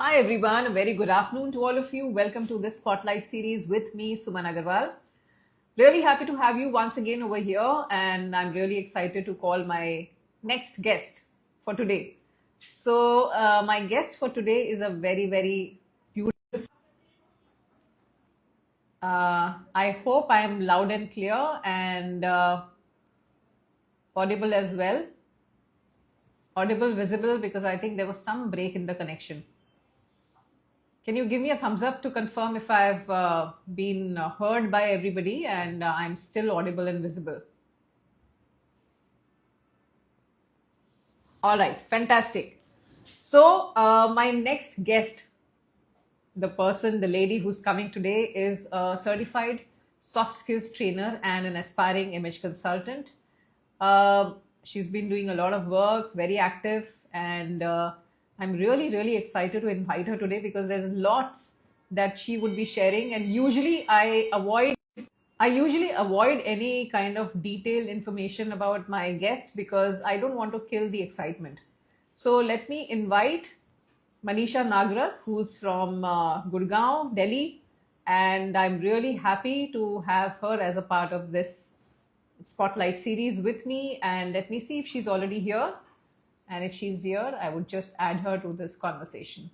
Hi everyone, a very good afternoon to all of you. Welcome to this Spotlight series with me, Suman Agarwal. Really happy to have you once again over here, and I'm really excited to call my next guest for today. My guest for today is a very beautiful. I hope I am loud and clear and audible as well. Audible, visible, because I think there was some break in the connection. Can you give me a thumbs up to confirm if I've been heard by everybody and I'm still audible and visible? All right, fantastic. My next guest, the person, the lady who's coming today, is a certified soft skills trainer and an aspiring image consultant. She's been doing a lot of work, very active, and I'm really excited to invite her today because there's lots that she would be sharing. And usually avoid any kind of detailed information about my guest because I don't want to kill the excitement. So let me invite Manisha Nagrat, who's from Gurgaon, Delhi, and I'm really happy to have her as a part of this Spotlight series with me. And let me see if she's already here. And if she's here, I would just add her to this conversation.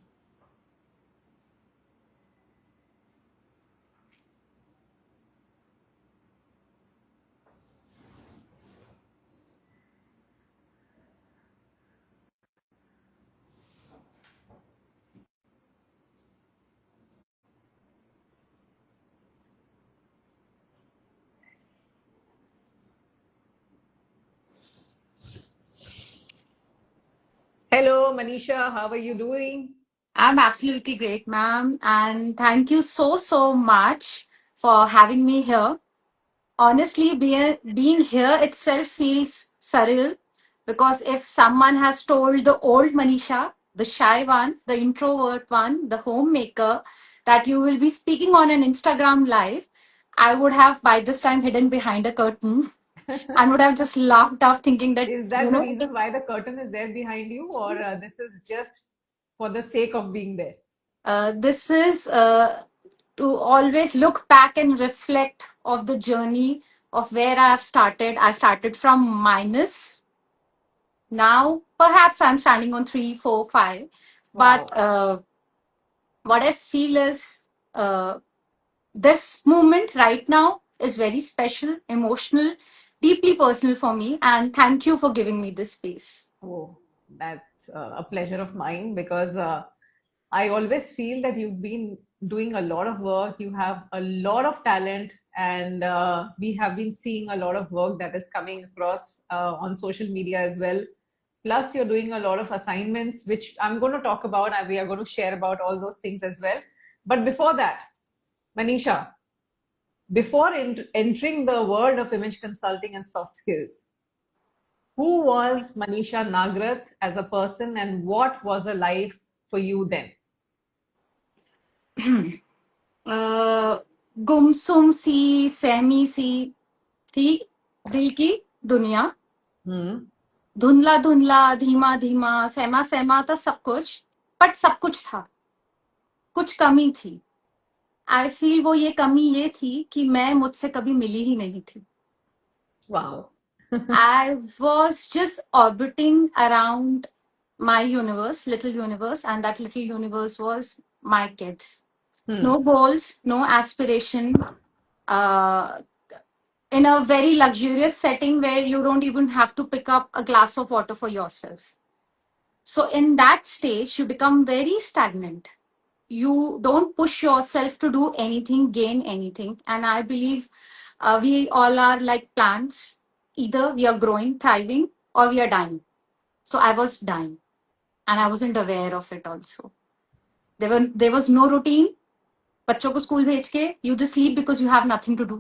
Hello, Manisha. How are you doing? I'm absolutely great, ma'am. And thank you so much for having me here. Honestly, being here itself feels surreal because if someone has told the old Manisha, the shy one, the introvert one, the homemaker, that you will be speaking on an Instagram live, I would have by this time hidden behind a curtain and would have just laughed off thinking that, Is that the reason why the curtain is there behind you, or this is just for the sake of being there? This is to always look back and reflect of the journey of where I have started. I started from minus. Now, perhaps I'm standing on three, four, five. But Wow. what I feel is this moment right now is very special, emotional, deeply personal for me. And thank you for giving me this space. Oh, that's a pleasure of mine because I always feel that you've been doing a lot of work, you have a lot of talent, and we have been seeing a lot of work that is coming across on social media as well. Plus, you're doing a lot of assignments, which I'm going to talk about, and we are going to share about all those things as well. But before that, Manisha, before entering the world of image consulting and soft skills, who was Manisha Nagrat as a person and what was her life for you then? अ, गुमसुम सी सहमी सी थी दिल की दुनिया Hmm. धुंधला धुंधला धीमा धीमा सहमा सहमा था सब कुछ बट सब कुछ था कुछ कमी थी आई फील वो ये कमी ये थी कि मैं मुझसे कभी मिली ही नहीं थी Wow. I was just orbiting around my universe little universe and that little universe was my kids no Hmm. goals no aspiration uh, in a very luxurious setting where you don't even have to pick up a glass of water for yourself. So, in that stage, you become very stagnant. You don't push yourself to do anything, gain anything. And I believe we all are like plants. Either we are growing, thriving, or we are dying. So, I was dying and I wasn't aware of it also. There was no routine. बच्चों को school भेज के you just sleep because you have nothing to do.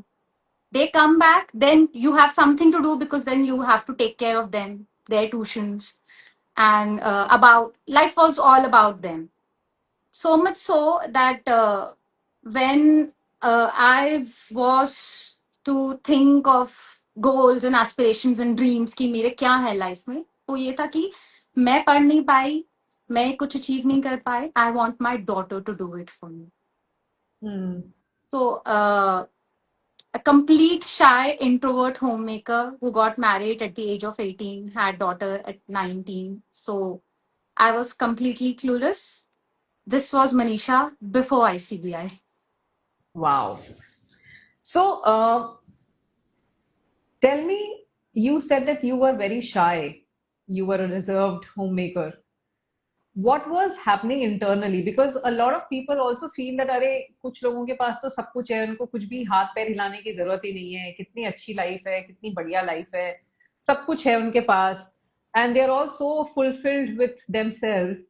They come back, then you have something to do because then you have to take care of them, their tuitions, and about life was all about them. So much so that when I was to think of goals and aspirations and dreams कि मेरे क्या है life में तो ये था कि मैं पढ़ नहीं पाई मैं कुछ अचीव नहीं कर पाए, I want my daughter to do it for me. Hmm. So, a complete shy introvert homemaker who got married at the age of 18, had daughter at 19. So, I was completely clueless. This was Manisha before ICBI. Wow. So, tell me, you said that you were very shy. You were a reserved homemaker. What was happening internally? Because a lot of people also feel that अरे कुछ लोगों के पास तो सब कुछ है, उनको कुछ भी हाथ पैर हिलाने की जरूरत ही नहीं है, कितनी अच्छी लाइफ है, कितनी बढ़िया लाइफ है, सब कुछ है उनके पास, and they are all so fulfilled with themselves.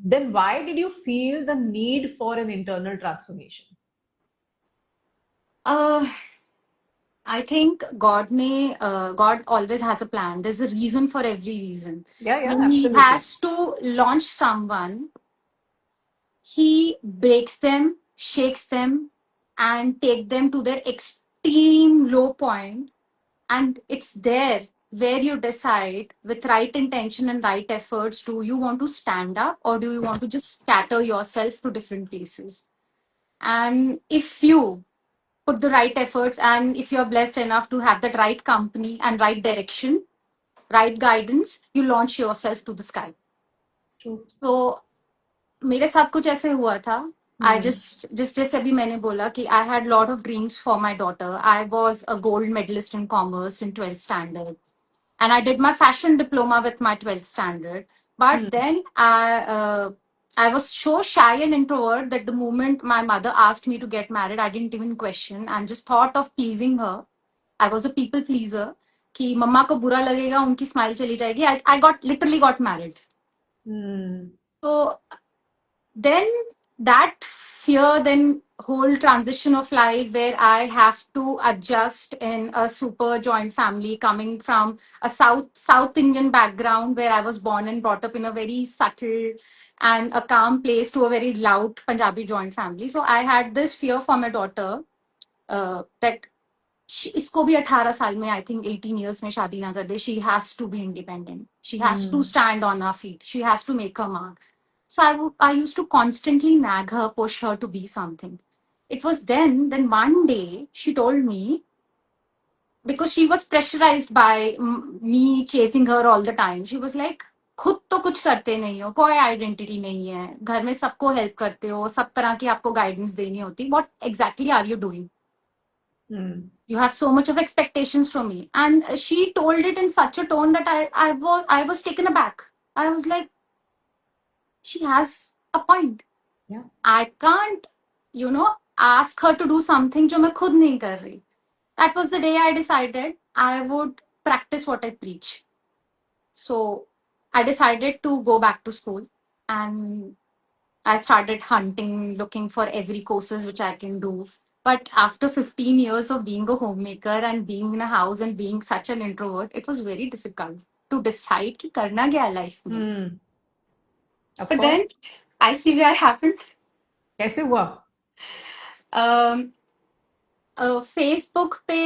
Then why did you feel the need for an internal transformation? Uh, I think God always has a plan. There's a reason for every reason. Yeah, yeah, When He absolutely. has to launch someone, He breaks them, shakes them, and take them to their extreme low point. And it's there where you decide with right intention and right efforts, do you want to stand up or do you want to just scatter yourself to different places? And if you put the right efforts, and if you're blessed enough to have that right company and right direction, right guidance, you launch yourself to the sky. True. So मेरे साथ कुछ ऐसे हुआ था. I Hmm. just जैसे अभी मैंने बोला कि I had lot of dreams for my daughter. I was a gold medalist in commerce in 12th standard, and I did my fashion diploma with my 12th standard. But Hmm. then I was so shy and introvert that the moment my mother asked me to get married, I didn't even question and just thought of pleasing her. I was a people pleaser. कि मम्मा को बुरा लगेगा, उनकी smile चली जाएगी. I got literally got married. Hmm. So then that fear, then whole transition of life where I have to adjust in a super joint family, coming from a South Indian background where I was born and brought up in a very subtle and a calm place to a very loud Punjabi joint family. So I had this fear for my daughter, that इसको भी 18 साल में, I think 18 years में शादी ना कर दे. She has to be independent, she has to Hmm. Stand on her feet, she has to make her mark. So I used to constantly nag her, push her to be something. It was then one day she told me, because she was pressurized by me chasing her all the time. She was like, खुद तो कुछ करते नहीं हो, कोई identity नहीं है, घर में सबको हेल्प करते हो, सब तरह की आपको गाइडेंस देनी होती, what exactly are you doing? Hmm. You have so much of expectations from me. And she told it in such a tone that I was taken aback. I was like, she has a point. Yeah. I can't, ask her to do something जो मैं खुद नहीं कर रही. That was the day I decided I would practice what I preach. So I decided to go back to school, and I started hunting, looking for every courses which I can do. But after 15 years of being a homemaker and being in a house and being such an introvert, it was very difficult to decide कि करना क्या है life में. Hmm. Of But course. then ICVI happened. कैसे हुआ? Um, Facebook पे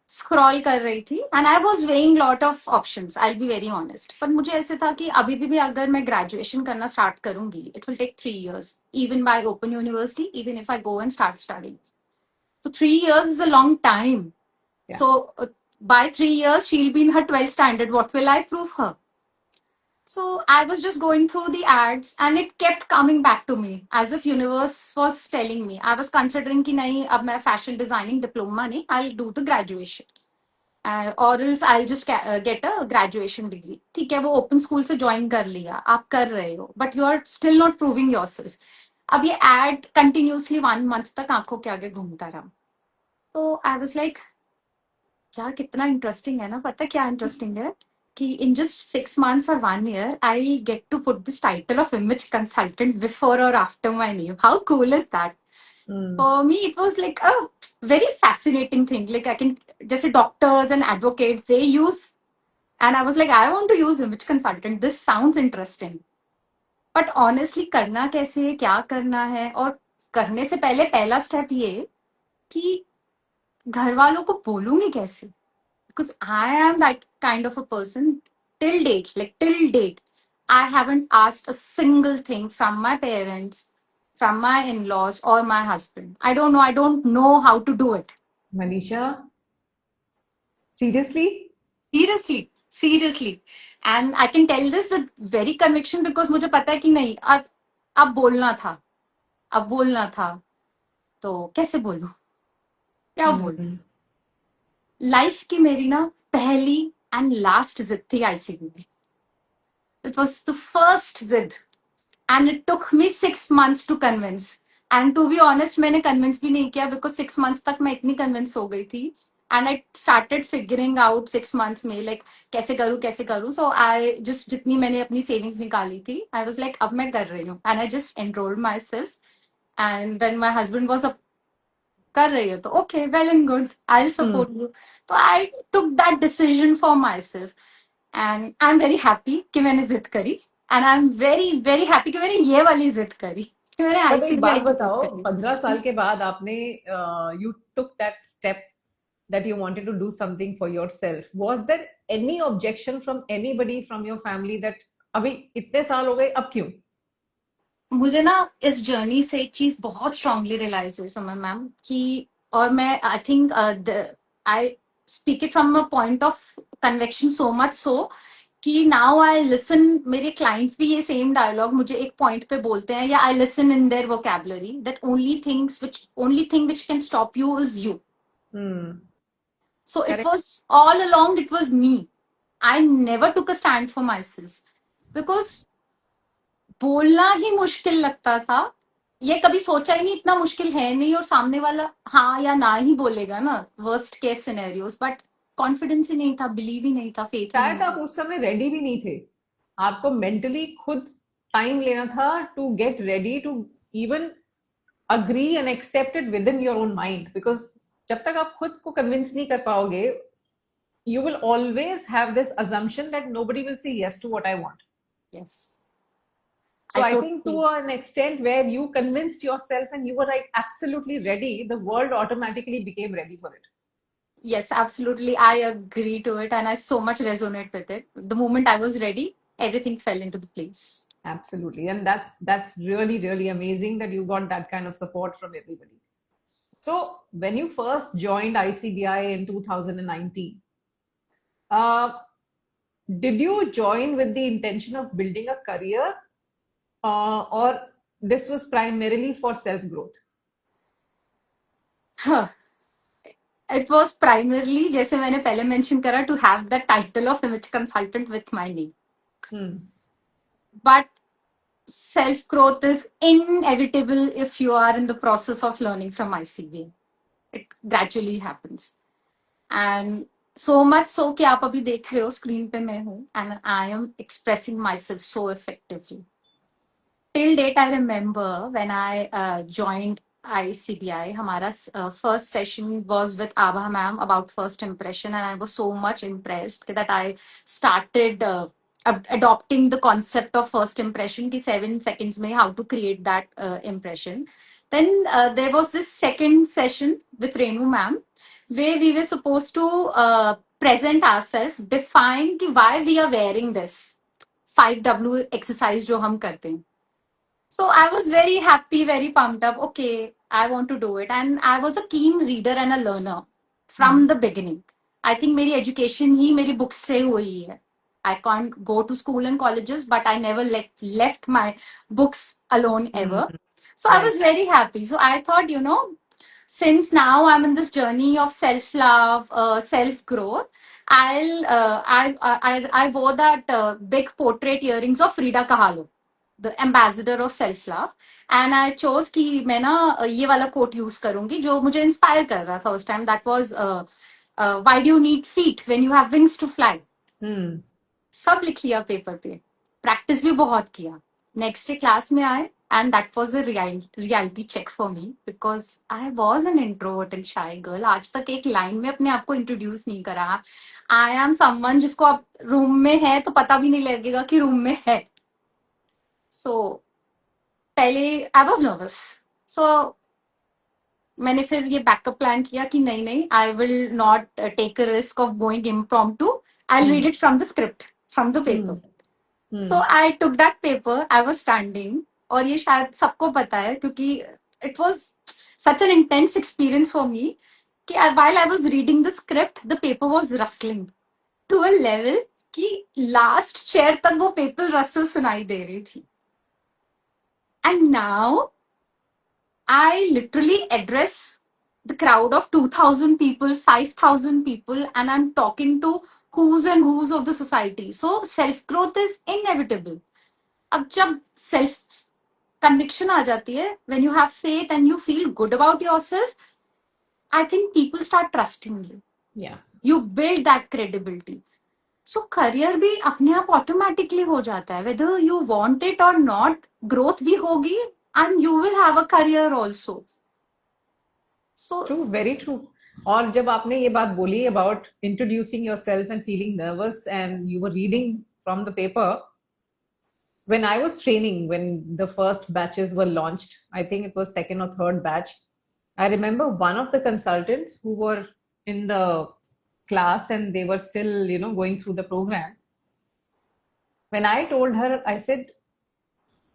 scroll कर रही थी and I was weighing lot of options, I be very honest. पर मुझे ऐसे था कि अभी भी अगर मैं ग्रेजुएशन करना स्टार्ट करूंगी, it will take 3 years, even by open university, even if I go and start studying. So 3 years is a long time. Yeah. So by 3 years, she'll be in her 12th standard. What will I prove her? So I was just going through the ads and it kept coming back to me as if universe was telling me. I was considering कि नहीं, अब मैं fashion designing diploma नहीं, I'll do the graduation. Or else I'll just get a graduation degree. ठीक है, वो open school से join कर लिया, आप कर रहे हो, but you are still not proving yourself. अब ये ad continuously 1 month तक आंखों के आगे घूमता रहा. तो I was like, क्या कितना इंटरेस्टिंग है ना. पता क्या इंटरेस्टिंग है कि in just 6 months or 1 year, I get to put this title of image consultant before or after my name. How cool is that? Hmm. For me, it was like a very fascinating thing. Like I can, just doctors and advocates, they use, and I was like, I want to use image consultant. This sounds interesting. But honestly, करना कैसे है, क्या करना है, और करने से पहले पहला स्टेप ये कि घर वालों को बोलूंगी कैसे. Because I am that kind of a person till date, like till date. I haven't asked a single thing from my parents, from my in-laws, or my husband. I don't know. I don't know how to do it. Manisha, seriously? Seriously, seriously. And I can tell this with very conviction because मुझे पता है कि नहीं अब बोलना था, अब बोलना था, तो कैसे बोलूं, क्या बोलूं? Hmm. लाइफ की मेरी ना पहली एंड लास्ट जिद थी आईसीबी में. इट वाज द फर्स्ट जिद. And it took me 6 months to convince. And to be honest, मैंने convince भी नहीं किया because 6 months तक मैं इतनी convince हो गई थी. And I started figuring out 6 months में like कैसे करूँ. So I just जितनी मैंने अपनी savings निकाली थी, I was like अब मैं कर रही हूँ. And I just enrolled myself. And when my husband was a कर रही है तो okay, well and good, I'll Hmm. support you. So I took that decision for myself. And I'm very happy कि मैंने जिद करी. And I'm very very happy कि मैंने ये वाली जिद करी, कि मैंने बट एक बात आईसीबीआई की जिद बताओ, करी. 15 साल के बाद आपने you took that step that you wanted to do something for yourself. Was there any objection from anybody from your family that अभी इतने साल हो गए अब क्यों? मुझे ना इस जर्नी से एक चीज बहुत स्ट्रांगली रियलाइज हुई समन मैम कि, और मैं I think I speak it from a point of convection so much so कि नाउ आई लिसन. मेरे क्लाइंट्स भी ये सेम डायलॉग मुझे एक पॉइंट पे बोलते हैं, या I listen in their vocabulary that only thing which can stop you is you. Hmm. So it Correct. was all along, it was me. I never took a stand for myself because बोलना ही मुश्किल लगता था. ये कभी सोचा ही नहीं, इतना मुश्किल है नहीं, और सामने वाला हाँ या ना ही बोलेगा ना, worst case scenarios. But confidence ही नहीं था, बिलीव ही नहीं था, फेथ ही शायद नहीं आप था. उस समय रेडी भी नहीं थे. आपको मेंटली खुद टाइम लेना था to get ready to even agree and accept it within your own mind. Because जब तक आप खुद को कन्विंस नहीं कर पाओगे, you will always have this assumption that nobody will say yes to what I want. Yes, So I I think to totally. an extent where you convinced yourself and you were like absolutely ready, the world automatically became ready for it. Yes, absolutely. I agree to it and I so much resonate with it. The moment I was ready, everything fell into the place. Absolutely. And that's really, really amazing that you got that kind of support from everybody. So when you first joined ICBI in 2019, uh, did you join with the intention of building a career, or this was primarily for self growth? Huh. It was primarily, जैसे मैंने पहले mention करा, to have the title of image consultant with my name. Hmm. But self growth is inevitable if you are in the process of learning from ICBA. It gradually happens. And so much so कि आप अभी देख रहे हो screen पे मैं हूँ and I am expressing myself so effectively. Till date, I remember when I joined ICBI, हमारा first session was with Abha ma'am about first impression, and I was so much impressed that I started adopting the concept of first impression, ki 7 seconds mein how to create that impression. Then there was this second session with Renu ma'am, where we were supposed to present ourselves, define ki why we are wearing this 5W exercise जो हम करते हैं. So I was very happy, very pumped up. Okay, I want to do it. And I was a keen reader and a learner from the beginning. I think मेरी education ही मेरी books से हुई है. I can't go to school and colleges, but I never left my books alone Hmm. ever. So I Right. was very happy. So I thought, since now I'm in this journey of self love, self growth, I wore that big portrait earrings of Frida Kahlo, the ambassador of self love. And I chose कि मैं ना ये वाला quote use करूंगी जो मुझे inspire कर रहा था उस time. That was why do you need feet when you have wings to fly? Hmm. सब लिख लिया पेपर पे, प्रैक्टिस भी बहुत किया. नेक्स्ट डे क्लास में आए and that was a reality check for me because I was an introvert and shy girl. आज तक एक लाइन में अपने आप को इंट्रोड्यूस नहीं करा. आई एम समवन जिसको आप रूम में है तो पता भी नहीं लगेगा कि रूम में है. सो पहले आई वाज नर्वस. सो मैंने फिर ये बैकअप प्लान किया कि नहीं नहीं, I will not take a risk of going impromptu. I read Hmm. It from the script, from the Hmm. Paper. So I took that paper. I was standing, और ये शायद सबको पता है क्योंकि it was such an intense experience for me कि while I was reading the script, the paper was rustling to a level कि last chair तक वो paper rustle सुनाई दे रही थी. And now I literally address the crowd of 2,000 people, 5,000 people, and I'm talking to who's and who's of the society. So self growth is inevitable. अब जब self conviction आ जाती है, when you have faith and you feel good about yourself, I think people start trusting you. Yeah. You build that credibility. So career भी अपने आप automatically हो जाता है. Whether you want it or not, growth भी होगी and you will have a career also. So True, very true. और जब आपने ये बात बोली about introducing yourself and feeling nervous and you were reading from the paper, when I was training, when the first batches were launched, I think it was second or third batch, I remember one of the consultants who were in the class and they were still, going through the program. When I told her, I said,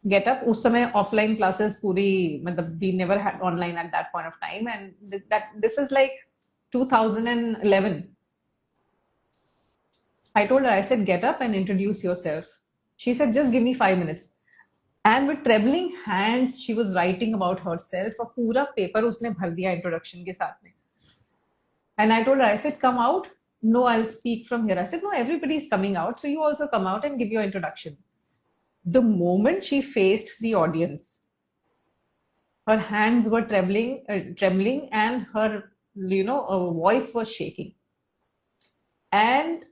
get up. उस समय offline classes पूरी मतलब we never had online at that point of time, and that this is like 2011. I told her, I said, get up and introduce yourself. She said, just give me 5 minutes. And with trembling hands, she was writing about herself. और पूरा paper उसने भर दिया introduction के साथ में. And I told her, I said, come out. No, I'll speak from here. I said, no, everybody is coming out. So you also come out and give your introduction. The moment she faced the audience, her hands were trembling and her, voice was shaking. And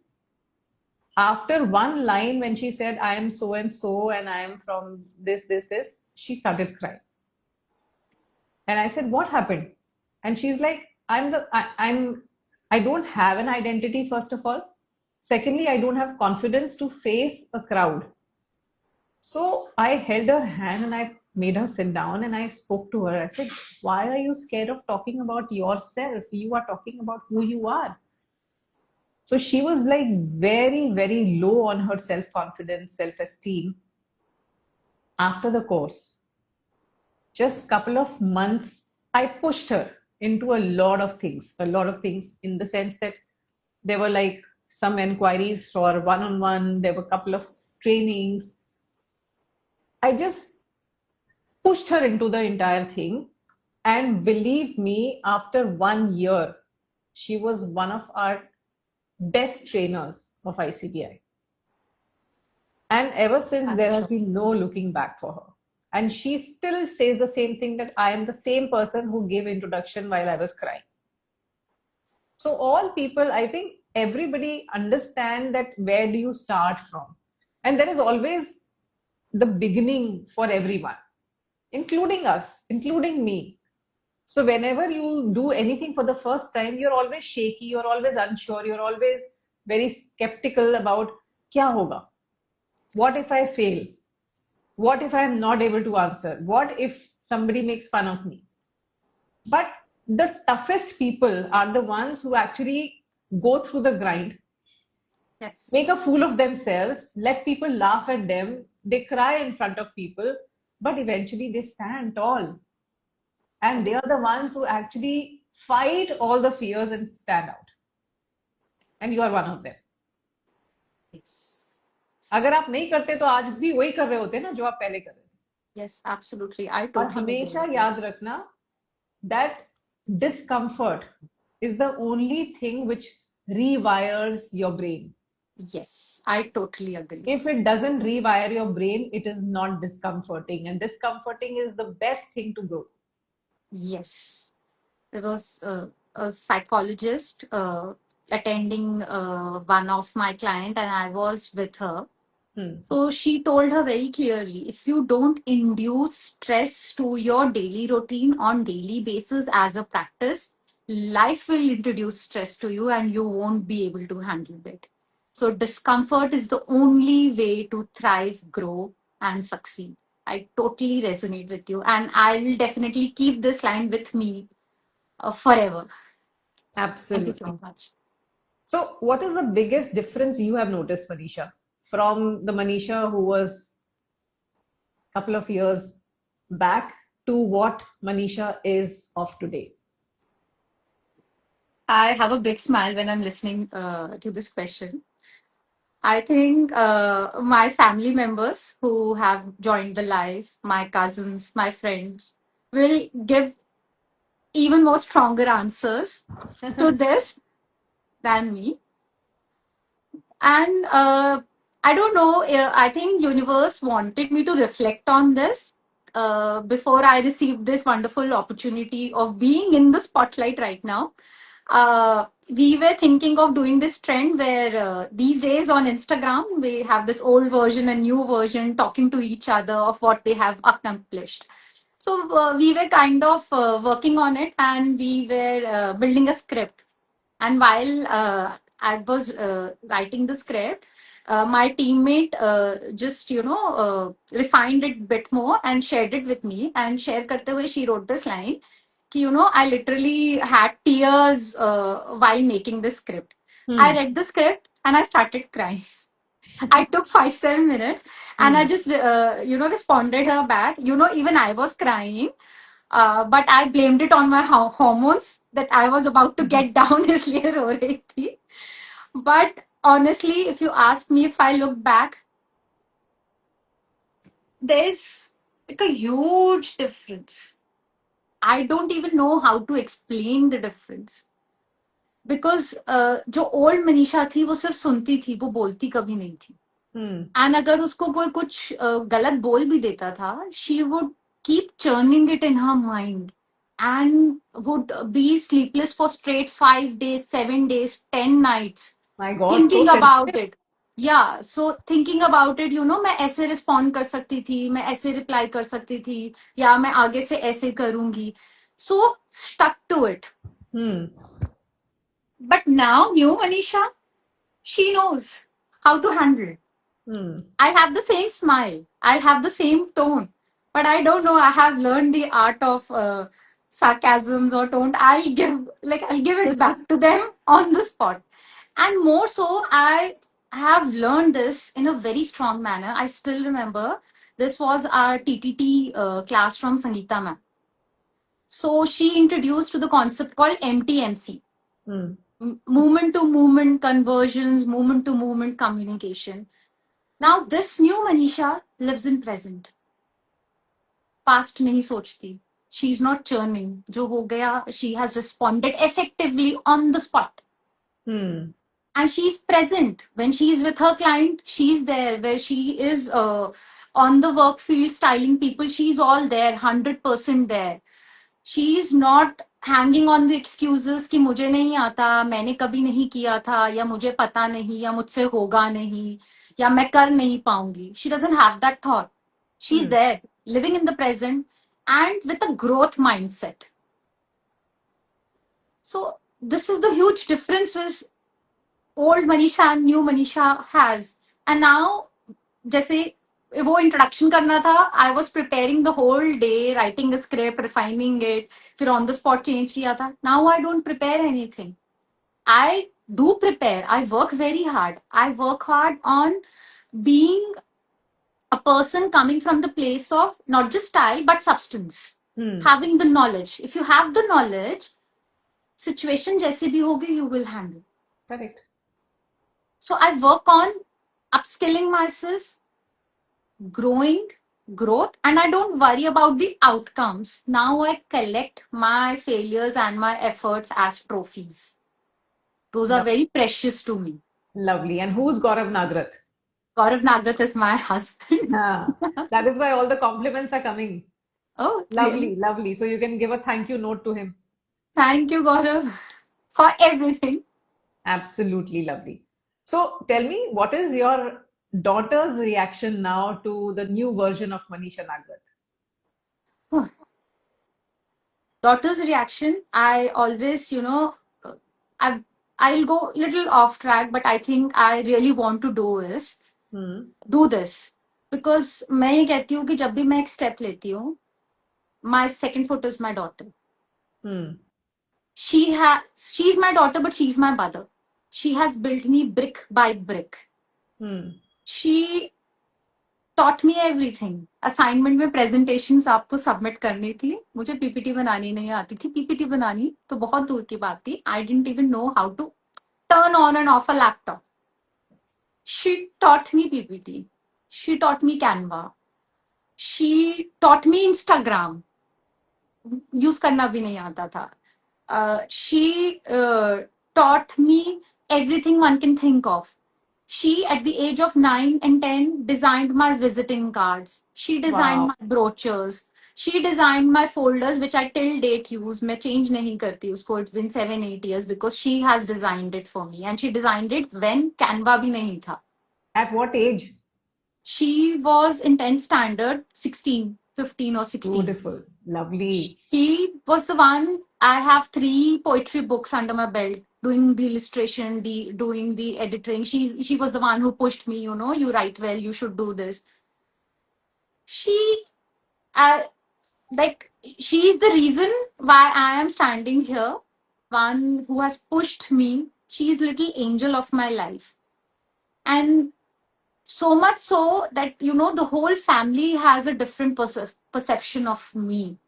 after one line, when she said, I am so and so, and I am from this, she started crying. And I said, what happened? And she's like, I don't have an identity, first of all. Secondly, I don't have confidence to face a crowd. So I held her hand and I made her sit down and I spoke to her. I said, why are you scared of talking about yourself? You are talking about who you are. So she was like very, very low on her self-confidence, self-esteem after the course. Just couple of months, I pushed her into a lot of things in the sense that there were like some inquiries for one-on-one, there were a couple of trainings. I just pushed her into the entire thing. And believe me, after 1 year, she was one of our best trainers of ICBI. And ever since, there has been no looking back for her. And she still says the same thing, that I am the same person who gave introduction while I was crying. So all people, I think everybody understand that where do you start from? And there is always the beginning for everyone, including us, including me. So whenever you do anything for the first time, you're always shaky, you're always unsure, you're always very skeptical about kya hoga? What if I fail? What if I'm not able to answer? What if somebody makes fun of me? But the toughest people are the ones who actually go through the grind, yes, make a fool of themselves, let people laugh at them, they cry in front of people, but eventually they stand tall. And they are the ones who actually fight all the fears and stand out. And you are one of them. yes, अगर आप नहीं करते तो आज भी वही कर रहे होते ना जो आप पहले कर रहे थे. yes, absolutely. I और totally हमेशा agree with you. याद रखना that discomfort is the only thing which rewires your brain. Yes, I totally agree. If it doesn't rewire your brain, it is not discomforting. And discomforting is the best thing to grow. Yes. There was a psychologist attending one of my client and I was with her. So she told her very clearly, if you don't induce stress to your daily routine on daily basis as a practice, life will introduce stress to you and you won't be able to handle it. So discomfort is the only way to thrive, grow, and succeed. I totally resonate with you, and I will definitely keep this line with me forever. Thank you Absolutely. so much. So, what is the biggest difference you have noticed, Manisha, from the Manisha who was a couple of years back to what Manisha is of today? I have a big smile when I'm listening to this question. I think my family members who have joined the live, my cousins, my friends, will give even more stronger answers to this than me. And I don't know, I think universe wanted me to reflect on this before I received this wonderful opportunity of being in the spotlight right now. We were thinking of doing this trend where these days on Instagram, we have this old version and new version talking to each other of what they have accomplished. So we were kind of working on it, and we were building a script. And while I was writing the script, my teammate just refined it a bit more and shared it with me. And share karte hue she wrote this line कि, I literally had tears while making this script. I Hmm. read the script and I started crying. I took 5-7 minutes and I Hmm. just responded her back. Even I was crying, but I blamed it on my hormones that I was about to get down इसलिए रो रही थी. But honestly, if you ask me, if I look back, there's like a huge difference. I don't even know how to explain the difference. Because जो old Manisha थी वो सिर्फ सुनती थी, वो बोलती कभी नहीं थी. Hmm. एंड अगर उसको कोई कुछ गलत बोल भी देता था, she would keep churning it in her mind and would be sleepless for straight 5 days, 7 days, 10 nights, My God, so thinking about sensitive. it. Yeah, so thinking about it, मैं ऐसे रिस्पॉन्ड कर सकती थी, मैं ऐसे रिप्लाई कर सकती थी, या मैं आगे से ऐसे करूंगी. So stuck to it. Hmm. But now, new Manisha, she knows how to handle it. Hmm. I have the same smile. I have the same tone. But I don't know. I have learned the art of sarcasms or tone. I'll give it back to them on the spot. And more so, I have learned this in a very strong manner. I still remember this was our TTT class from Sangeeta ma'am. So she introduced to the concept called MTMC, Hmm. movement to movement conversions, movement to movement communication. Now, this new Manisha lives in present. Past नहीं सोचती. She's not churning. जो हो गया, she has responded effectively on the spot. Hmm. And she's present. When she's with her client, she's there. Where she is on the work field styling people, she's all there, 100% there. She's not hanging on the excuses कि मुझे नहीं आता, मैंने कभी नहीं किया था, या मुझे पता नहीं, या मुझसे होगा नहीं, या मैं कर नहीं पाऊंगी. She doesn't have that thought. She's Hmm. there, living in the present and with a growth mindset. So this is the huge difference with old Manisha and new Manisha has. And now, जैसे वो introduction करना था, I was preparing the whole day, writing a script, refining it, फिर on the spot change किया था. Now I don't prepare anything. I do prepare. I work very hard. I work hard on being a person coming from the place of not just style but substance. Hmm. Having the knowledge. If you have the knowledge, situation जैसे भी होगी, you will handle. Correct. So I work on upskilling myself, growing, growth, and I don't worry about the outcomes. Now I collect my failures and my efforts as trophies. Those are Lo- very precious to me. Lovely. And who's Gaurav Nagrath? Gaurav Nagrath is my husband. Ah, that is why all the compliments are coming. Oh, really? Lovely, lovely. So you can give a thank you note to him. Thank you, Gaurav, for everything. Absolutely lovely. So tell me, what is your daughter's reaction now to the new version of Manisha Nagrath? Daughter's reaction, I always, I, I'll go little off track, but I think I really want to Hmm. do this. Because मैं ये कहती हूँ कि जब भी मैं एक step लेती हूँ, my second foot is my daughter. Hmm. She's my daughter, but she's my mother. She has built me brick by brick. Hmm. She taught me everything. Assignment में प्रेजेंटेशंस आपको सबमिट करनी थी, मुझे पीपीटी बनानी नहीं आती थी. पीपीटी बनानी तो बहुत दूर की बात थी. I didn't even know how to turn on and off a laptop. She taught me PPT. She taught me Canva. She taught me Instagram. Use करना भी नहीं आता था. She taught me everything one can think of. She, at the age of 9 and 10, designed my visiting cards. She designed Wow. my brochures. She designed my folders, which I till date use. मैं change नहीं करती उसको. It's been 7-8 years because she has designed it for me, and she designed it when Canva भी नहीं था. At what age? She was in 10th standard, 16, 15 or 16. Beautiful. Lovely. She was the one. I have 3 poetry books under my belt, doing the illustration, doing the editing. She was the one who pushed me, you write well, you should do this. She uh, like she's the reason why I am standing here. One who has pushed me. She's little angel of my life. And so much so that the whole family has a different perception of me.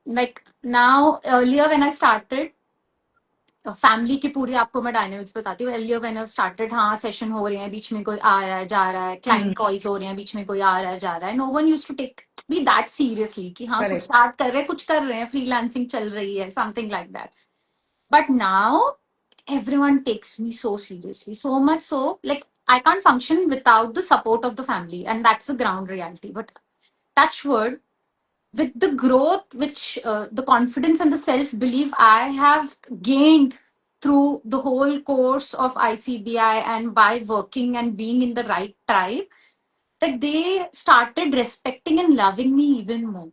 Like now, earlier when I started, family की पूरी आपको मैं dynamics बताती हूँ. Earlier when I started, हाँ session हो रहे हैं, बीच में कोई आ रहा है जा रहा है, क्लाइंट कॉल्स हो रहे हैं, बीच में कोई आ रहा है जा रहा है. No one used to take be that seriously कि हाँ कुछ Correct. स्टार्ट कर रहे हैं, कुछ कर रहे हैं, फ्रीलांसिंग चल रही है, something like that. But now everyone takes me so seriously, so much so like I can't function without the support of the family, and that's the ground reality. But touch wood, with the growth, which the confidence and the self belief I have gained through the whole course of ICBI and by working and being in the right tribe, that they started respecting and loving me even more.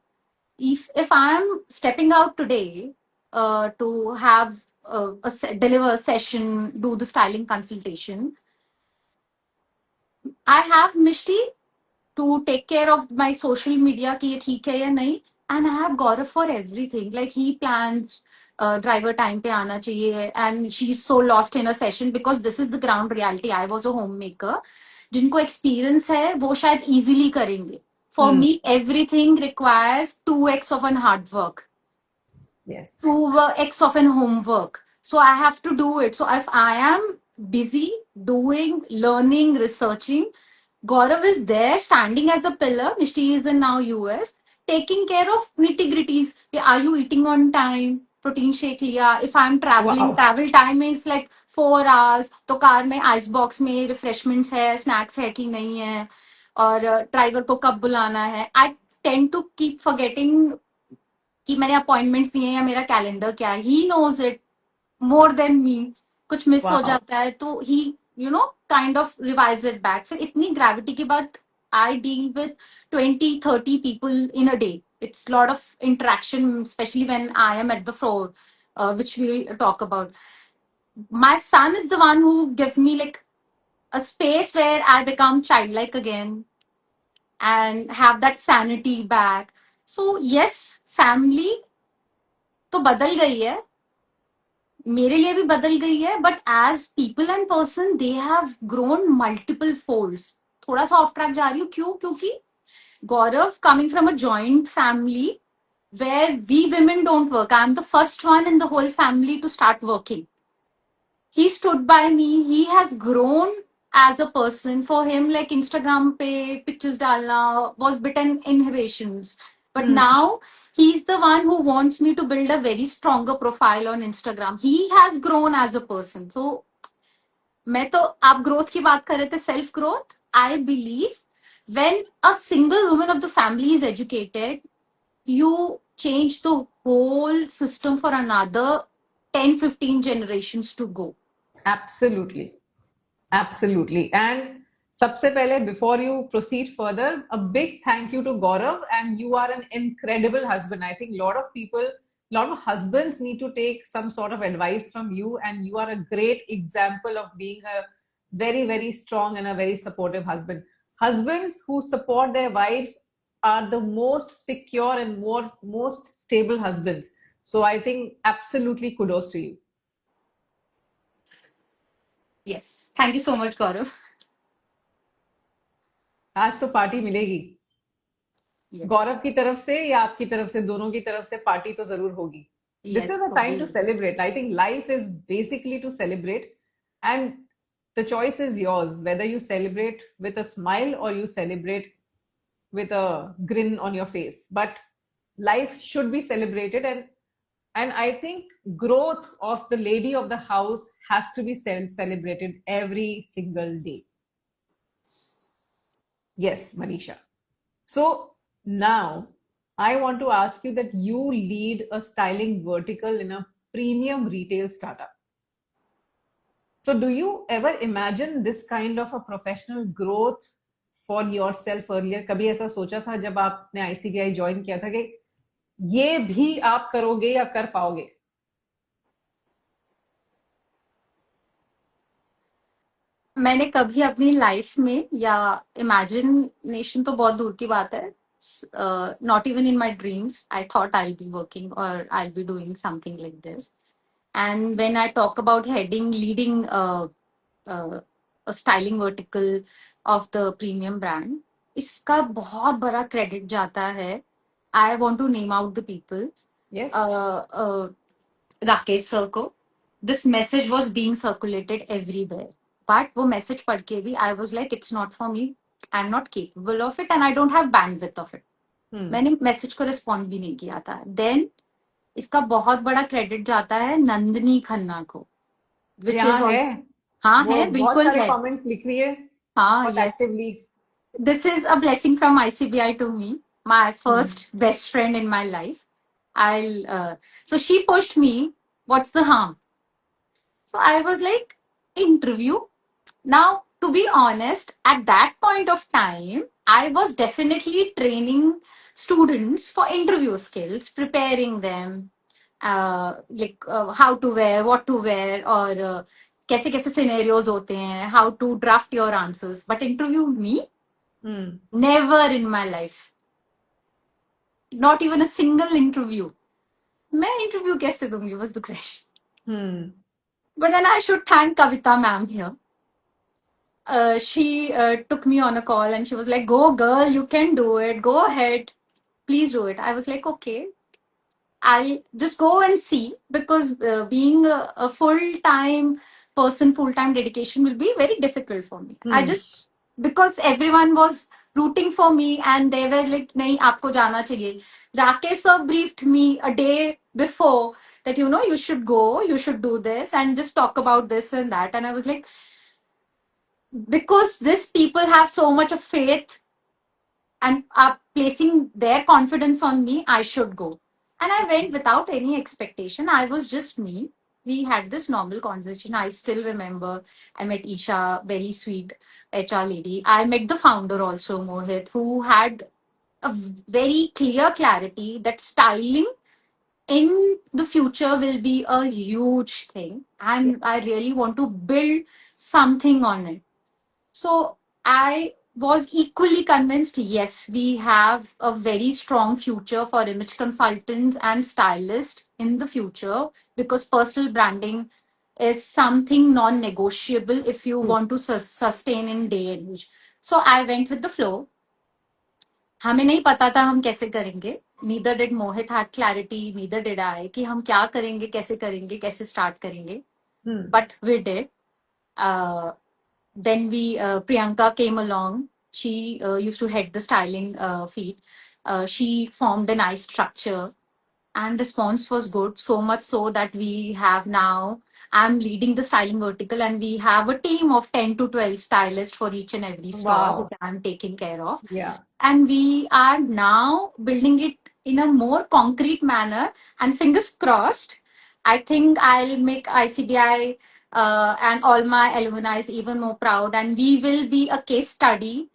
If I'm stepping out today to have deliver a session, do the styling consultation, I have Mishti to take care of my social media कि ये ठीक है या नहीं. And I have Gaurav for everything. Like he plans driver time पे आना चाहिए, and she's so lost in a session because this is the ground reality. I was a homemaker. जिनको experience है वो शायद easily करेंगे. For me, everything requires 2x of an hard work. Yes. 2x of an homework. So I have to do it. So if I am busy doing, learning, researching, Gaurav is there standing as a pillar. Mishti is in now US, taking care of nitty gritties. Are you eating on time? Protein shake liya. If I'm traveling, Wow. travel time is like 4 hours. तो car में ice box में refreshments है, snacks है कि नहीं है, और driver को कब बुलाना है. I tend to keep forgetting कि मैंने अपॉइंटमेंट्स दिए हैं या मेरा कैलेंडर क्या है. He knows it more than me. कुछ मिस हो Wow. जाता है तो he kind of revise it back. फिर इतनी ग्रेविटी के बाद I deal with 20-30 people in a day. It's lot of interaction, especially when I am at the floor, which we'll talk about. My son is the one who gives me like a space where I become childlike again and have that sanity back. So yes, family तो बदल गई है, मेरे लिए भी बदल गई है, but as people and person they have grown multiple folds. थोड़ा सा ऑफ ट्रैक जा रही हूँ, क्यों? क्योंकि Gaurav coming from a joint family where we women don't work. I'm the first one in the whole family to start working. He stood by me. He has grown as a person. For him, like Instagram pe pictures dalna was bit an inhibitions. But now he's the one who wants me to build a very stronger profile on Instagram. He has grown as a person. So मैं तो, आप growth की बात कर रहे थे, self growth. I believe when a single woman of the family is educated, you change the whole system for another 10-15 generations to go. Absolutely. Absolutely. And सबसे पहले, before you proceed further, a big thank you to Gaurav. And you are an incredible husband. I think a lot of people, a lot of husbands need to take some sort of advice from you. And you are a great example of being a very, very strong and a very supportive husband. Husbands who support their wives are the most secure and most stable husbands. So I think absolutely kudos to you. Yes. Thank you so much, Gaurav. आज तो party मिलेगी, गौरव Yes. की तरफ से या आपकी तरफ से, दोनों की तरफ से पार्टी तो जरूर होगी. This is Yes, a time to will. celebrate. I think life is basically to celebrate, and the choice is yours whether you celebrate with a smile or you celebrate with a grin on your face. But life should be celebrated, and I think growth of the lady of the house has to be celebrated every single day. Yes, Manisha. So now I want to ask you that you lead a styling vertical in a premium retail startup. So do you ever imagine this kind of a professional growth for yourself earlier? कभी ऐसा सोचा था जब आपने ICBI join किया था कि ये भी आप करोगे या कर पाओगे? मैंने कभी अपनी लाइफ में, या इमेजिनेशन तो बहुत दूर की बात है, not even in my dreams I thought I be working और I be doing something like this. And when I talk about leading a styling vertical of the premium brand, इसका बहुत बड़ा क्रेडिट जाता है. I want to name out the people. Yes. Rakesh sir को. This message was being circulated everywhere. But वो message पढ़ के भी I was like, it's not for me. I'm not capable of it and I don't have bandwidth of it. मैंने message को respond भी नहीं किया था. देन इसका बहुत बड़ा क्रेडिट जाता है नंदिनी खन्ना को, विच इज यहाँ है, ऑल्सो. हाँ वो है, बहुत बिल्कुल सारे है. कमेंट्स लिख रही है, हाँ, बहुत yes. Actively. This is a blessing from ICBI to me, my first best friend in my life. So she pushed me, what's the harm? So I was like, interview. Now, to be honest, at that point of time, I was definitely training students for interview skills, preparing them, how to wear, what to wear, or कैसे कैसे scenarios होते हैं, how to draft your answers. But interview me, never in my life. Not even a single interview. मैं interview कैसे दूंगी was the question. But then I should thank Kavita ma'am here. She took me on a call and she was like, "Go, girl, you can do it. Go ahead. Please do it." I was like, "Okay, I'll just go and see," because being a full time person, full time dedication will be very difficult for me. I just, because everyone was rooting for me and they were like, "नहीं, आपको जाना चाहिए." Rakesh sir briefed me a day before that, you should go, you should do this and just talk about this and that. And I was like, because these people have so much of faith and are placing their confidence on me, I should go. And I went without any expectation. I was just me. We had this normal conversation. I still remember I met Isha, very sweet HR lady. I met the founder also, Mohit, who had a very clear clarity that styling in the future will be a huge thing. And I really want to build something on it. So I was equally convinced, yes, we have a very strong future for image consultants and stylists in the future, because personal branding is something non-negotiable if you want to sustain in day and age. So I went with the flow. हमें नहीं पता था हम कैसे करेंगे. Neither did Mohit had clarity, neither did I, कि हम क्या करेंगे, कैसे start करेंगे. But we did. Then Priyanka came along. She used to head the styling feed. She formed a nice structure and response was good, so much so that we have now, I'm leading the styling vertical and we have a team of 10 to 12 stylists for each and every store Wow. which I'm taking care of. Yeah. And we are now building it in a more concrete manner, and fingers crossed, I think I'll make ICBI and all my alumni even more proud, and we will be a case study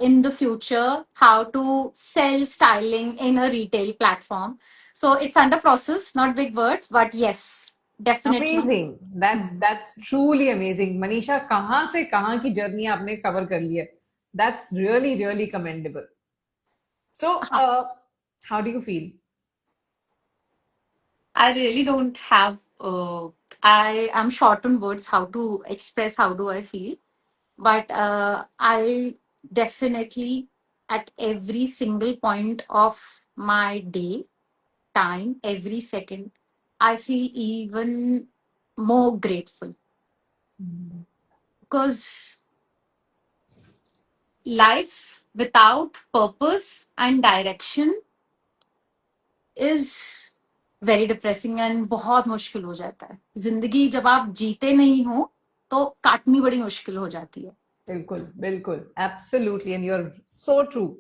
in the future how to sell styling in a retail platform. So it's under process, not big words, but yes, definitely. Amazing. That's truly amazing. Manisha, कहाँ से कहाँ की journey आपने cover कर ली है. That's really really commendable. So, how do you feel? I really don't have. I am short on words how to express how do I feel, but I Definitely at every single point of my day, time, every second, I feel even more grateful because life without purpose and direction is very depressing and बहुत मुश्किल हो जाता है. जिंदगी जब आप जीते नहीं हो तो काटनी बड़ी मुश्किल हो जाती है. Bilkul, bilkul. Absolutely. And you're so true.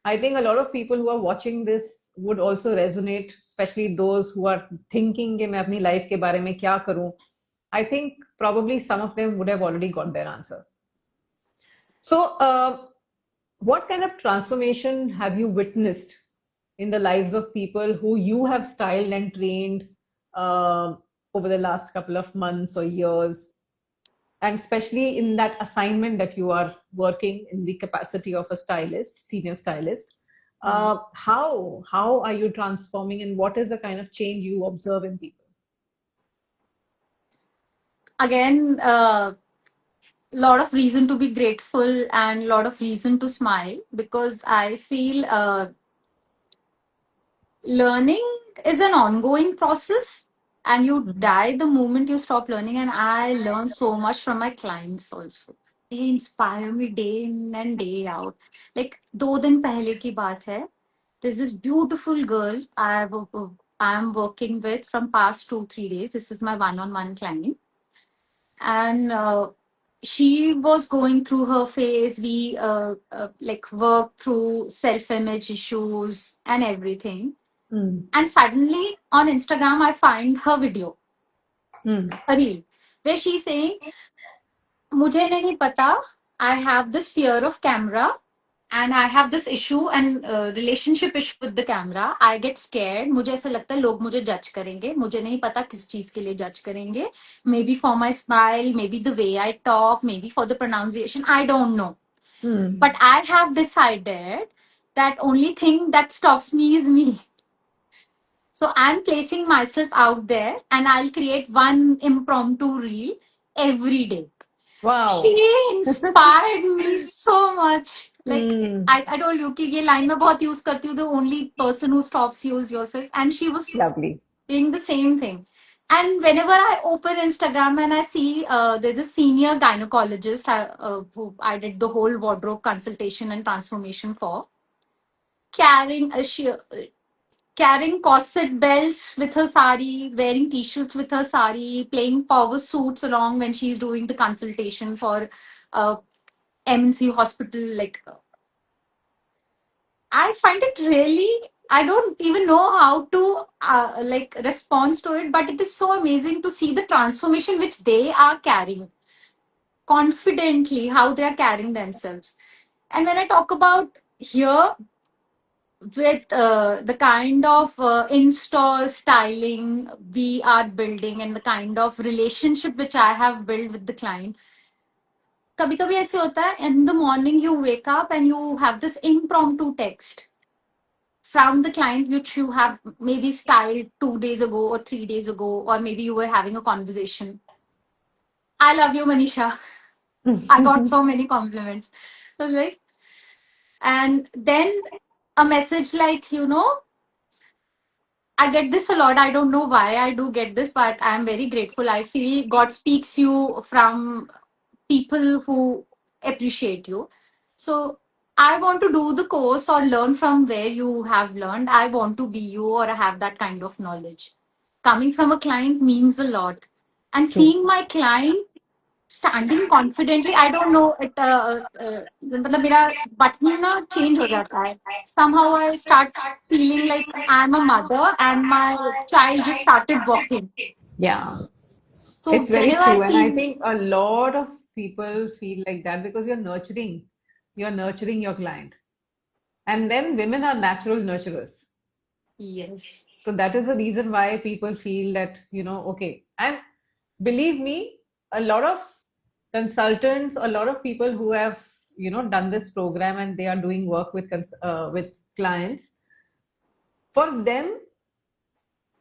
I think a lot of people who are watching this would also resonate, especially those who are thinking कि मैं अपनी life के बारे में क्या करूं. I think probably some of them would have already got their answer. So, what kind of transformation have you witnessed in the lives of people who you have styled and trained uh, over the last couple of months or years? And especially in that assignment that you are working in the capacity of a stylist, senior stylist, how are you transforming, and what is the kind of change you observe in people? Again, lot of reason to be grateful and lot of reason to smile because I feel learning is an ongoing process and you die the moment you stop learning. And I learn so much from my clients also. They inspire me day in and day out. Like 2 दिन पहले की बात है. There's this beautiful girl I'm working with from past 2-3 days. This is my one-on-one client, and she was going through her phase. We like worked through self-image issues and everything. And suddenly on Instagram, I find her video, a reel, where she's saying, "मुझे नहीं पता. I have this fear of camera and I have this issue and relationship issue with the camera. I get scared. मुझे ऐसा लगता है लोग मुझे जज करेंगे. मुझे नहीं पता किस चीज के लिए जज करेंगे. Maybe for my smile, maybe the way I talk, maybe for the pronunciation. I don't know. But I have decided that only thing that stops me is me. So I'm placing myself out there and I'll create one impromptu reel every day." Wow. She inspired me so much. Like I told you कि ये line मैं बहुत use करती हूँ. The only person who stops you is yourself. And she was Lovely. doing the same thing. And whenever I open Instagram and I see there's a senior gynecologist who I did the whole wardrobe consultation and transformation for, carrying carrying corset belts with her sari, wearing t-shirts with her sari, playing power suits along when she's doing the consultation for MNC hospital. Like, I find it really, I don't even know how to like respond to it, but it is so amazing to see the transformation which they are carrying confidently, how they are carrying themselves. And when I talk about here, with the kind of in-store styling we are building and the kind of relationship which I have built with the client, कभी कभी ऐसे होता है in the morning you wake up and you have this impromptu text from the client which you have maybe styled 2 days ago or 3 days ago, or maybe you were having a conversation. I love you, Manisha. I got so many compliments. I was like, and then a message like, I get this a lot. I don't know why I do get this, but I'm very grateful. I feel God speaks you from people who appreciate you. So I want to do the course or learn from where you have learned. I want to be you or have that kind of knowledge. Coming from a client means a lot. And True. seeing my client standing confidently, I don't know, मतलब मेरा button ना change हो जाता है. Somehow I start feeling like I'm a mother and my child just started walking. Yeah, So it's very whenever I true. And I see, think a lot of people feel like that because you're nurturing your client. And then women are natural nurturers. yes, So that is the reason why people feel that, okay. And believe me, a lot of consultants, a lot of people who have, done this program and they are doing work with clients, for them,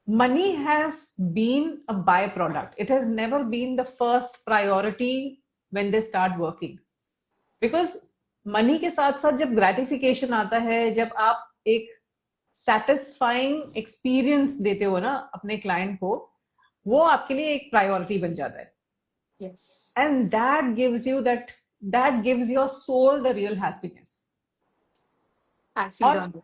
money has been a byproduct. It has never been the first priority when they start working. Because money के साथ साथ जब gratification आता है, जब आप एक satisfying experience देते हो ना अपने क्लाइंट को, वो आपके लिए एक प्रायोरिटी बन जाता है. Yes. And that gives your soul the real happiness. I feel Or on it.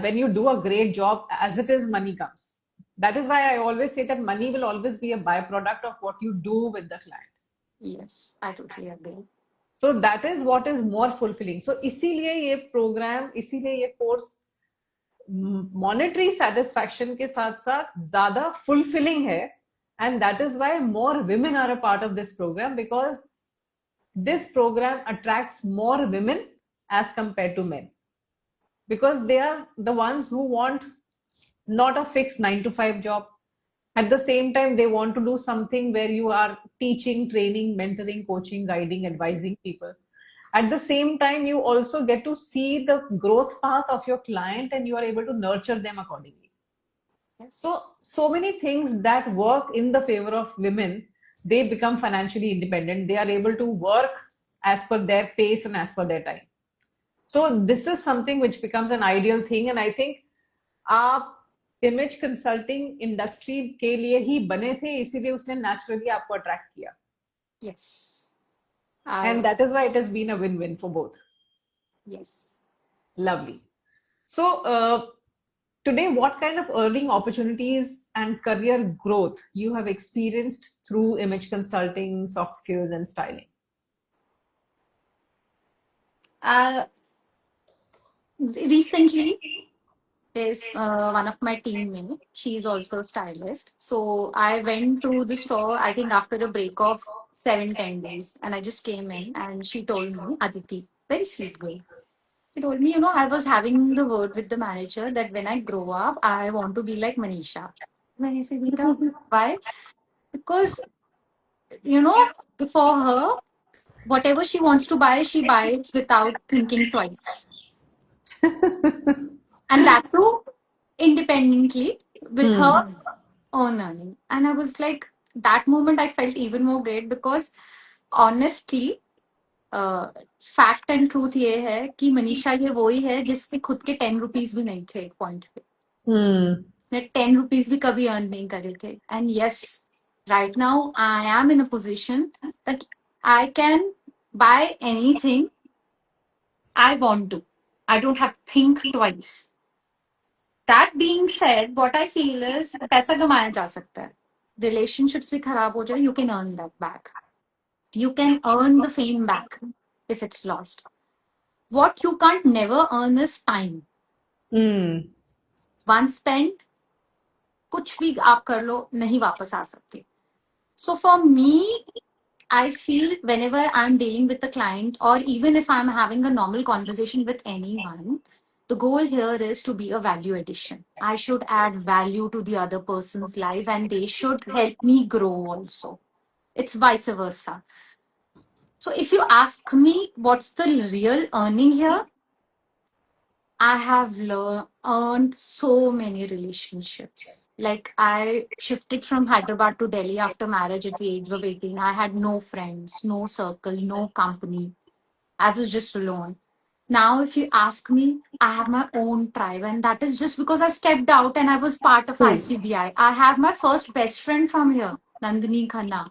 when you do a great job, as it is, money comes. That is why I always say that money will always be a byproduct of what you do with the client. Yes, I totally agree. So that is what is more fulfilling. So इसीलिए ये program, इसीलिए ये course monetary satisfaction के साथ साथ ज्यादा fulfilling है. And that is why more women are a part of this program, because this program attracts more women as compared to men, because they are the ones who want not a fixed 9 to 5 job. At the same time, they want to do something where you are teaching, training, mentoring, coaching, guiding, advising people. At the same time, you also get to see the growth path of your client and you are able to nurture them accordingly. Yes. So many things that work in the favor of women, they become financially independent. They are able to work as per their pace and as per their time. So this is something which becomes an ideal thing. And I think आप image consulting industry के लिए ही बने थे, इसीलिए उसने naturally आपको attract किया. Yes. And that is why it has been a win win for both. Yes. Lovely. So today, what kind of earning opportunities and career growth you have experienced through image consulting, soft skills, and styling? Recently, is one of my teammates. She is also a stylist. So I went to the store, I think after a break of 7-10 days, and I just came in and she told me, Aditi, very sweet girl. She told me, I was having the word with the manager that when I grow up, I want to be like Manisha. When I say, Beta, why? Because, before her, whatever she wants to buy, she buys without thinking twice. And that too independently with her own earning. And I was like, that moment I felt even more great because honestly, fact and truth ये है कि मनीषा ये वही है जिसके खुद के 10 rupees भी नहीं थे एक पॉइंट पे. उसने 10 रुपीज भी कभी अर्न नहीं करे थे. And yes, right now I am in a position that I can buy anything I want to. I don't have to think twice. That being said, what I feel is पैसा कमाया जा सकता है, relationships भी खराब हो जाए, you can earn that back. You can earn the fame back if it's lost. What you can't never earn is time. Once spent, कुछ भी आप कर लो, नहीं वापस आ सकते. So for me, I feel whenever I'm dealing with a client or even if I'm having a normal conversation with anyone, the goal here is to be a value addition. I should add value to the other person's life and they should help me grow also. It's vice versa. So if you ask me what's the real earning here, I have earned so many relationships. Like I shifted from Hyderabad to Delhi after marriage at the age of 18. I had no friends, no circle, no company. I was just alone. Now, if you ask me, I have my own tribe, and that is just because I stepped out and I was part of ICBI. I have my first best friend from here, Nandini Khanna.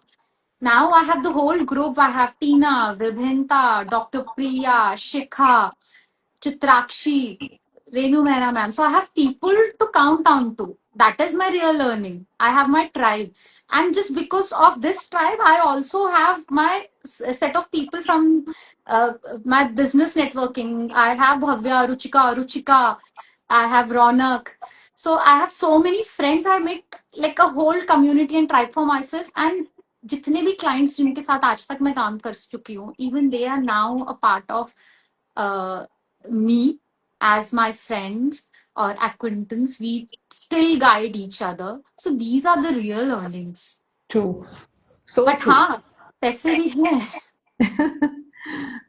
Now I have the whole group. I have Tina, Vibhinta, Dr. Priya, Shikha, Chitrakshi, Renu Mehra ma'am. So I have people to count down to. That is my real learning. I have my tribe. And just because of this tribe, I also have my set of people from my business networking. I have Bhavya, Ruchika. I have Ronak. So I have so many friends. I made like a whole community and tribe for myself. And जितने भी clients जिनके साथ आज तक मैं काम कर चुकी हूँ, even they are now a part of me as my friends or acquaintance. We still guide each other. So these are the real earnings. True. So But true. हाँ, पैसे भी हैं.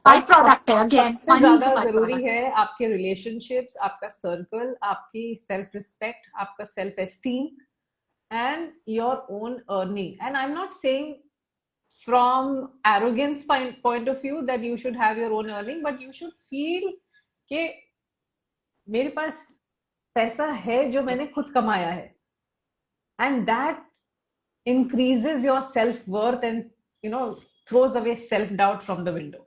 बाई प्रोडक्ट है अगेन. सबसे ज्यादा जरूरी है आपके रिलेशनशिप्स, आपका सर्कल, आपकी सेल्फ रिस्पेक्ट, आपका self esteem and your own earning. And I'm not saying from arrogance point of view that you should have your own earning, but you should feel कि मेरे पास पैसा है जो मैंने खुद कमाया है, and that increases your self-worth and throws away self-doubt from the window.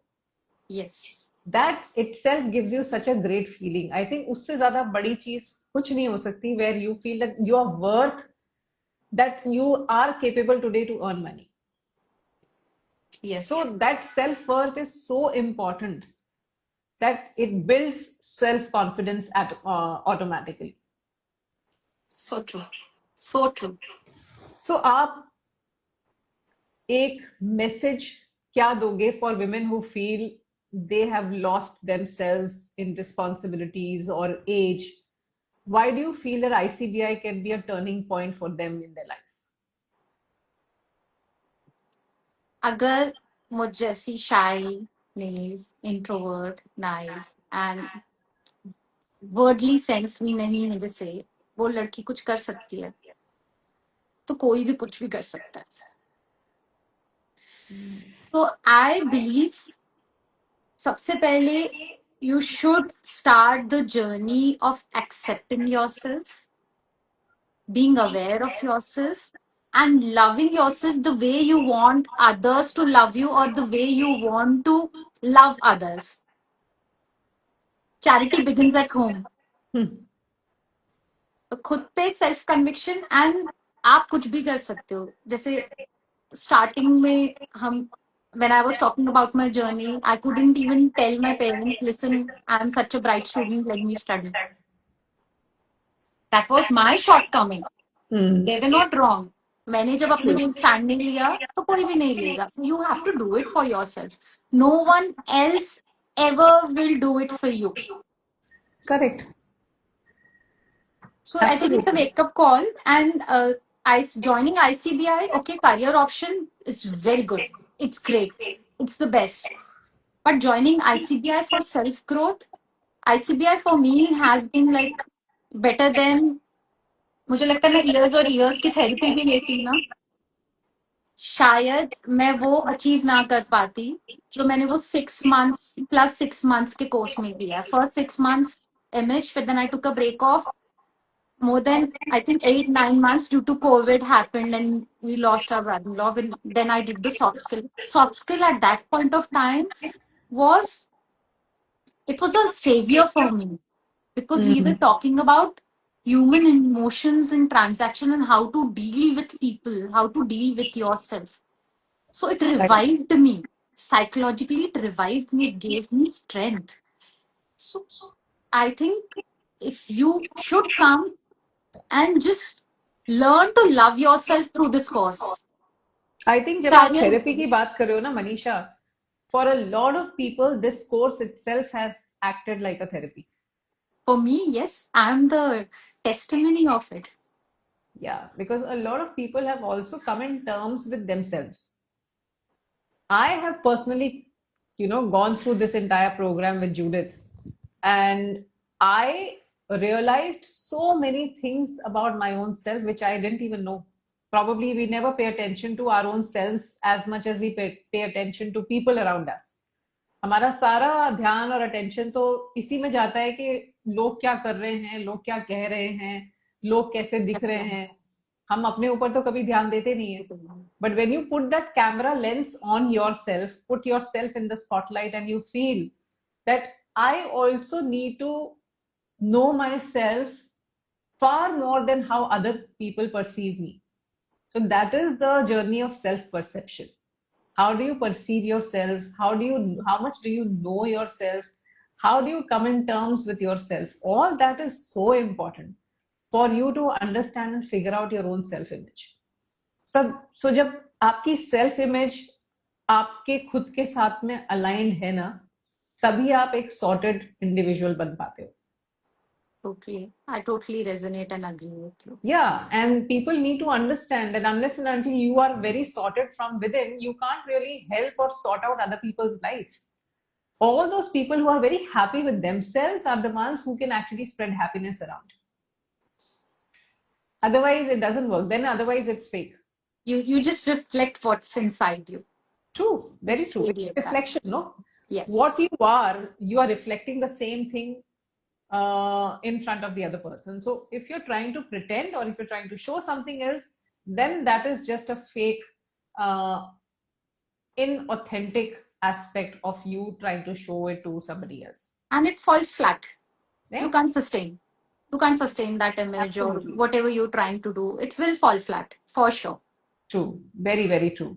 Yes. That itself gives you such a great feeling. I think उससे ज्यादा बड़ी चीज कुछ नहीं हो सकती, where you feel that you are worth, that you are capable today to earn money. Yes. So that self-worth is so important that it builds self-confidence automatically. So true. So true. So आप एक message क्या दोगे for women who feel they have lost themselves in responsibilities or age? Why do you feel that ICBI can be a turning point for them in their life? अगर मुझ जैसी shy, naive, introvert, naive and worldly sense भी नहीं है जैसे वो लड़की कुछ कर सकती है तो कोई भी कुछ भी कर सकता है. So I believe सबसे पहले you should start the journey of accepting yourself, being aware of yourself, and loving yourself the way you want others to love you or the way you want to love others. Charity begins at home. तो खुद पे self conviction and आप कुछ भी कर सकते हो. जैसे स्टार्टिंग में हम when I was talking about my journey, I couldn't even tell my parents, listen, I am such a bright student, let me study. That was my shortcoming. They were not wrong. मैंने जब अपने लिए stand नहीं लिया तो कोई भी नहीं लेगा. So you have to do it for yourself. No one else ever will do it for you. Correct. So I think it's a wake-up call, and joining ICBI, okay, career option is very good. It's great. It's the best. But joining ICBI for self-growth, ICBI for me has been like better than, मुझे लगता है मैं years और years की therapy भी लेती ना, शायद मैं वो अचीव ना कर पाती जो मैंने वो 6 months plus 6 months के कोर्स में किया. First 6 months image, but then I took a break off. More than I think 8-9 months due to COVID happened and we lost our brother-in-law. Then I did the soft skill. Soft skill at that point of time was a savior for me because we were talking about human emotions and transaction and how to deal with people, how to deal with yourself. So it revived me psychologically. It revived me. It gave me strength. So I think if you should come and just learn to love yourself through this course. I think जब आप therapy की बात कर रहे हो ना Manisha, for a lot of people this course itself has acted like a therapy. For me, yes, I am the testimony of it. Yeah, because a lot of people have also come in terms with themselves. I have personally, gone through this entire program with Judith, and I realized so many things about my own self which I didn't even know. Probably we never pay attention to our own selves as much as we pay attention to people around us. हमारा सारा ध्यान और attention तो इसी में जाता है कि लोग क्या कर रहे हैं, लोग क्या कह रहे हैं, लोग कैसे दिख रहे हैं. हम अपने ऊपर तो कभी ध्यान देते नहीं है. But when you put that camera lens on yourself, put yourself in the spotlight and you feel that I also need to know myself far more than how other people perceive me. So that is the journey of self-perception. How do you perceive yourself? How much do you know yourself? How do you come in terms with yourself? All that is so important for you to understand and figure out your own self-image. So जब आपकी self-image आपके खुद के साथ में aligned है ना, तभी आप एक sorted individual बन पाते हो. Totally. I totally resonate and agree with you. Yeah, and people need to understand that unless and until you are very sorted from within, you can't really help or sort out other people's life. All those people who are very happy with themselves are the ones who can actually spread happiness around. Otherwise, it doesn't work. Then otherwise, it's fake. You just reflect what's inside you. True, very Just true. It's radiate that. reflection, no? What Yes. you are reflecting the same thing in front of the other person. So if you're trying to pretend or if you're trying to show something else, then that is just a fake, uh, inauthentic aspect of you trying to show it to somebody else. And it falls flat. You Yeah, can't sustain. You can't sustain that image or absolutely. whatever you're trying to do. It will fall flat for sure. True. Very, very true.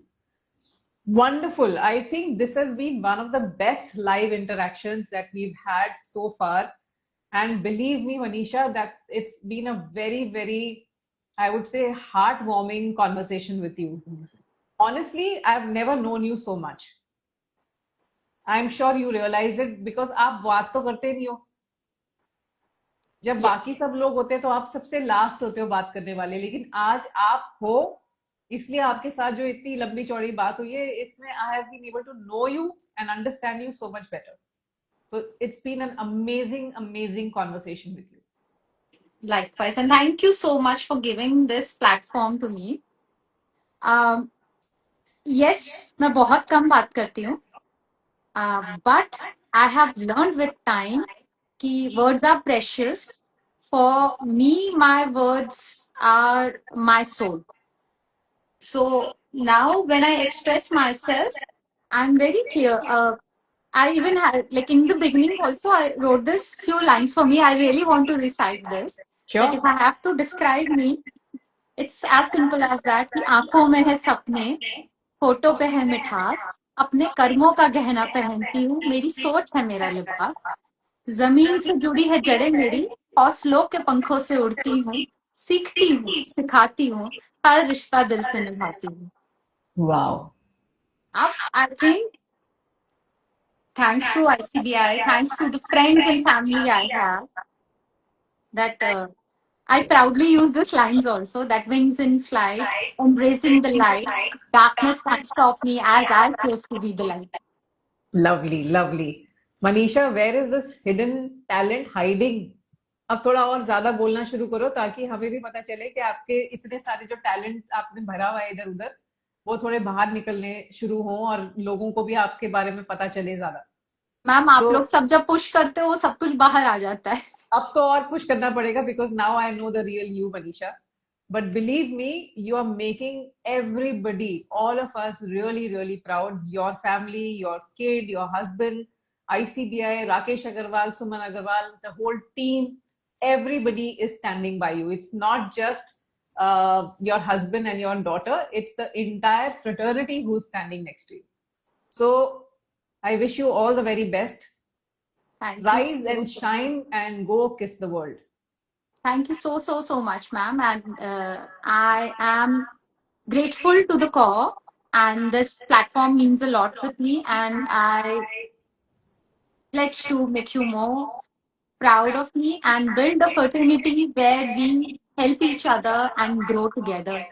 Wonderful. I think this has been one of the best live interactions that we've had so far. And believe me, Manisha, that it's been a very, very, I would say, heartwarming conversation with you. Honestly, I've never known you so much. I'm sure you realize it because आप बात तो करते नहीं हो. जब Yes. बाकी सब लोग होते हैं तो आप सबसे लास्ट होते हो बात करने वाले, लेकिन आज आप हो, इसलिए आपके साथ जो इतनी लंबी चौड़ी बात हुई है, इसमें I have been able to know you and understand you so much better. So it's been an amazing, amazing conversation with you. Likewise. And thank you so much for giving this platform to me. Um, yes, मैं बहुत कम बात करती हूँ. But I have learned with time कि words are precious. For me, my words are my soul. So now when I express myself, I'm very clear. I even had, like in the beginning also, I wrote this few lines for me. I really want to recite this. That if Sure. I have to describe me, it's as simple as that कि आंखों में है सपने, होठों पे है मिठास, अपने कर्मों का गहना पहनती हूँ, मेरी सोच है मेरा लिबास, जमीन से जुड़ी है जड़ें मेरी, हौसलों के पंखों से उड़ती हूँ, सीखती हूँ, सिखाती हूँ, हर रिश्ता दिल से निभाती हूँ. Wow. अब I think thanks to ICBI, thanks to the friends and family I have, that I proudly use these lines also, that wings in flight, embracing the light, darkness can't stop me as I chose to be the light. Lovely, lovely. Manisha, where is this hidden talent hiding? अब थोड़ा और ज्यादा बोलना शुरू करो ताकि हमें भी पता चले कि आपके इतने सारे जो टैलेंट आपने भरा हुआ है इधर उधर, वो थोड़े बाहर निकलने शुरू हों और लोगों को भी आपके बारे में पता चले ज्यादा. मैम आप So लोग सब जब पुश करते हो वो सब कुछ बाहर आ जाता है. अब तो और पुश करना पड़ेगा because now I know the real you, Manisha. But believe me, you are making everybody, all of us, really, really proud. Your family, your kid, your husband, ICBI, Rakesh Agarwal, Suman Agarwal, the whole team, everybody is standing by you. It's not just your husband and your daughter, it's the entire fraternity who's standing next to you. So I wish you all the very best. Thank you Rise so, and shine and go kiss the world. thank you so much, ma'am. And I am grateful to the core, and this platform means a lot with me. And I pledge to make you more proud of me and build a fraternity where we help each other and grow together.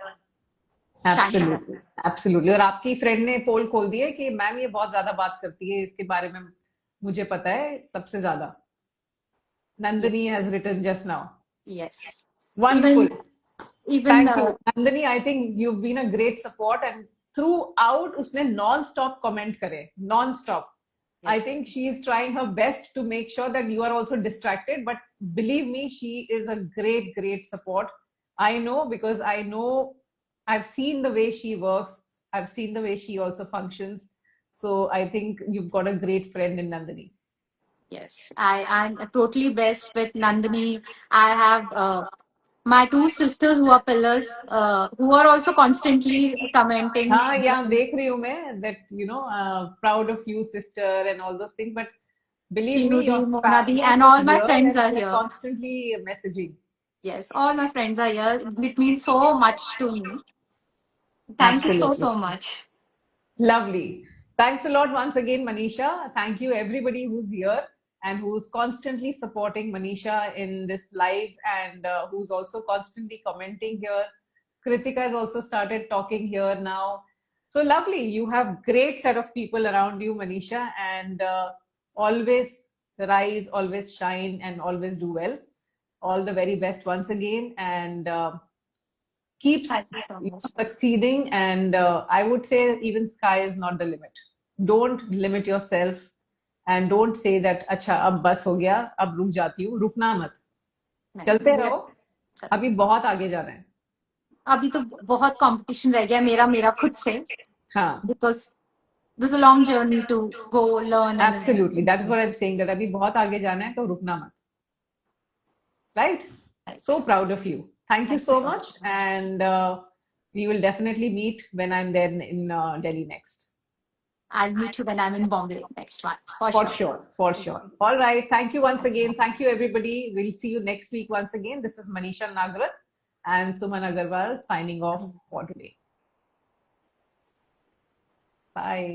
Shine together. Absolutely, absolutely. और आपकी friend ने पोल खोल दी है कि ma'am ये बहुत ज्यादा बात करती है, इसके बारे में मुझे पता है सबसे ज्यादा. Nandini Yes. has written just now. Yes. Wonderful. Even Thank you, Nandini. I think you've been a great support and throughout उसने non-stop comment करे, non-stop. I yes. think she is trying her best to make sure that you are also distracted. But believe me, she is a great, great support. I know because I know I've seen the way she works. I've seen the way she also functions. So I think you've got a great friend in Nandini. Yes, I'm totally blessed with Nandini. I have my two sisters who are pillars, who are also constantly commenting. हाँ, यहाँ देख रही हूँ मैं that proud of you sister and all those things. But believe me, Chinudi, your Monadi, family and is all my here friends and are they're here. constantly messaging. Yes, all my friends are here. It means so much to me. Thank you Absolutely. so much. Lovely. Thanks a lot once again, Manisha. Thank you, everybody who's here and who's constantly supporting Manisha in this live and who's also constantly commenting here. Kritika has also started talking here now. So lovely. You have great set of people around you, Manisha, and always rise, always shine, and always do well. All the very best once again. And keep Thank you so much. succeeding, and I would say even sky is not the limit. Don't limit yourself, and don't say that अच्छा अब बस हो गया, अब रुक जाती हूँ. रुकना मत, चलते नहीं, रहो. अभी बहुत आगे जाना है. अभी तो बहुत कंपटीशन रह गया मेरा मेरा खुद से, हाँ, because there's a long journey to go learn and absolutely. That is what I'm saying, that अभी बहुत आगे जाना है तो रुकना मत. Right? So proud of you. Thank you thank you so so much, much. and we will definitely meet when I'm there in Delhi next. I'll meet you when I'm in Bombay next one, for For sure. sure, for sure. All right. Thank you once again. Thank you, everybody. We'll see you next week once again. This is Manisha Nagrat and Suman Agarwal signing off for today. Bye.